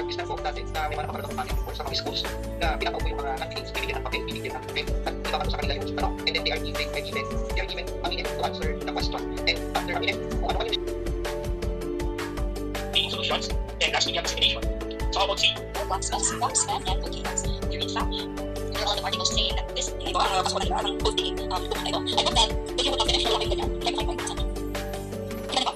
Gusto po natin na may mga napakalagang pangin po sa mga schools na pinapaupo yung mga candidates, bibigyan ng papel, bibigyan ng papel, at ibabato sa kanila yung tanong, and then they are given a minute to answer the question, and after a minute, kung ano yung solutions, then that's the destination. So how about C? Box and volcanoes. There in fact, there are all the articles saying that this ito ang kasuhan nila ang posting tutukan na ito. I hope that if you would confidential lang yung ganyan, like 5 points. Kaya ba?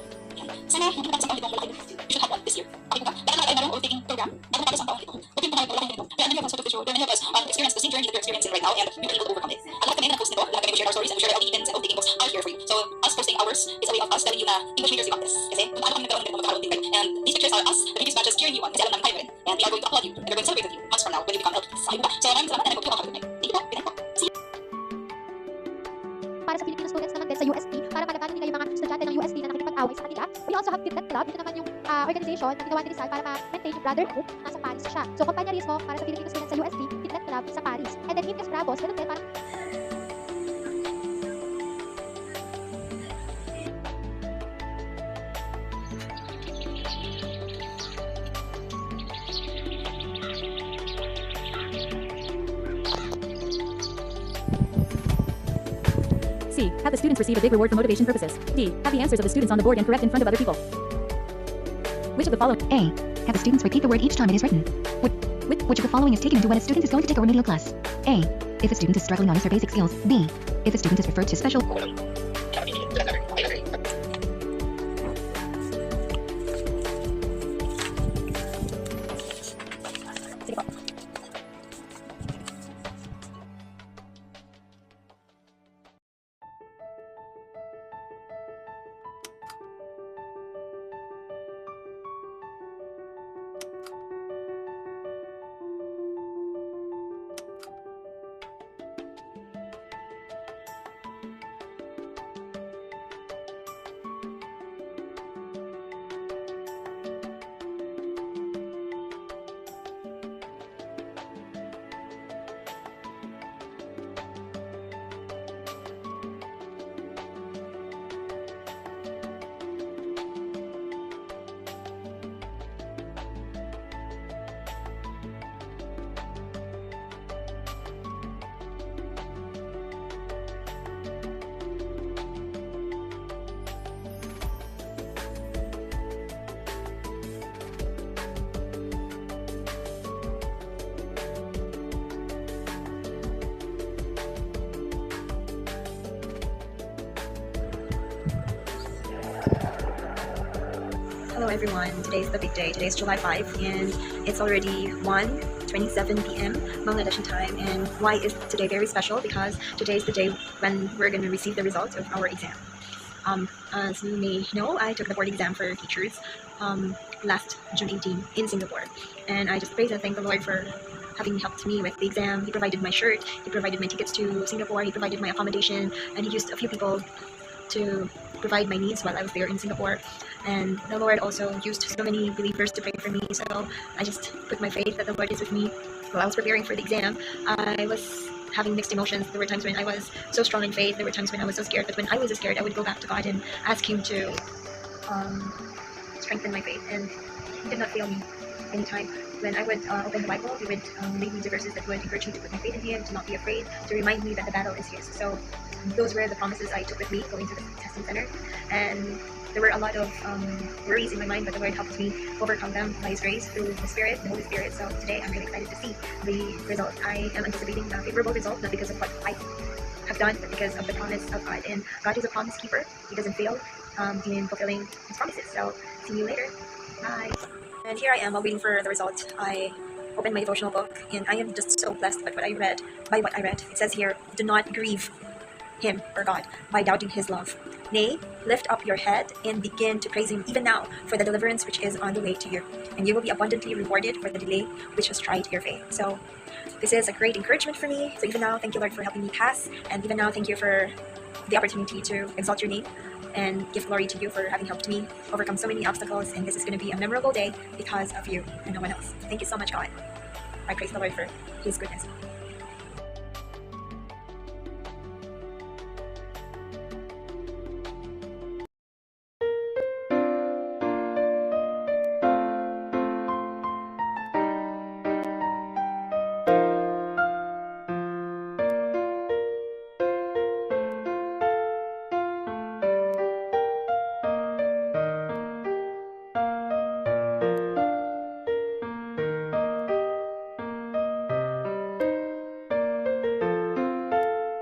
Sana hindi natin sa pangitong wala you should have one this year. Okay ba? Baka naman ay meron posting program, bago natin sa pangitong. Huwag yung mga wala ganito. Kaya ano yung sort of show, there many of us experience the same journey that you're experiencing right now, and we were able to overcome it. Ang lahat kami na post nito, lahat kami share our stories, and we share our events and posting books are here for you. So us posting ours is a way of us telling you na English readers, you got this. Kasi kung ano kami nagkaroon ng magkakaroon din kayo. And these pictures are us, the previous batches cheering you on. Kasi alam namin kayo rin. And we are going to applaud you. And we're going to celebrate with you months from now when you become LPs. So maraming salamat, and I hope you all have a good night. Thank you po. Good night po. See you. Para sa Filipino students naman din sa UST, para magagamit nila yung mga estudyante ng UST na nakikipag-away sa kanila. We also have Kidnet Club. Ito naman yung organization na ginawa ni Rizal para ma-maintain yung brotherhood. Nasa Paris siya. So, kompanyarismo para sa Filipino students sa UST, Kidnet Club sa Paris. And then, Indios Bravos, ganun din, parang C. Have the students receive a big reward for motivation purposes. D. Have the answers of the students on the board and correct in front of other people. Which of the following? A. Have the students repeat the word each time it is written. Which of the following is taken into when a student is going to take a remedial class? A. If a student is struggling on his or basic skills. B. If a student is referred to special. Hello everyone, today's the big day. Today's July 5 and it's already 1:27 p.m. Bangladeshi time. And why is today very special? Because today is the day when we're going to receive the results of our exam. As you may know, I took the board exam for teachers last June 18 in Singapore, and I just praise and thank the Lord for having helped me with the exam. He provided my shirt, he provided my tickets to Singapore, he provided my accommodation, and he used a few people to provide my needs while I was there in Singapore. And the Lord also used so many believers to pray for me, so I just put my faith that the Lord is with me. While I was preparing for the exam, I was having mixed emotions. There were times when I was so strong in faith, there were times when I was so scared, but when I was scared, I would go back to God and ask Him to strengthen my faith, and He did not fail me anytime. when I would open the Bible, he would lead me to verses that would encourage me to put my faith in him, to not be afraid, to remind me that the battle is his. So those were the promises I took with me going to the testing center. And there were a lot of worries in my mind, but the Lord helped me overcome them by His grace through the Spirit, the Holy Spirit. So today I'm really excited to see the result. I am anticipating a favorable result, not because of what I have done, but because of the promise of God. And God is a promise keeper. He doesn't fail in fulfilling His promises. So see you later. Bye. And here I am, waiting for the result. I opened my devotional book, and I am just so blessed by what I read. It says here, do not grieve him or God by doubting his love. Nay, lift up your head and begin to praise him even now for the deliverance which is on the way to you. And you will be abundantly rewarded for the delay which has tried your faith. So this is a great encouragement for me. So even now, thank you, Lord, for helping me pass. And even now, thank you for the opportunity to exalt your name and give glory to you for having helped me overcome so many obstacles. And this is going to be a memorable day because of you and no one else. Thank you so much, God. I praise the Lord for his goodness.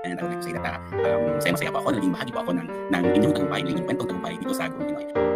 And I would like to say that masaya-masaya po ako, naging bahagi po ako ng inyong tagumpay, ng inyong kwentong tagumpay dito sa Group Pinoy.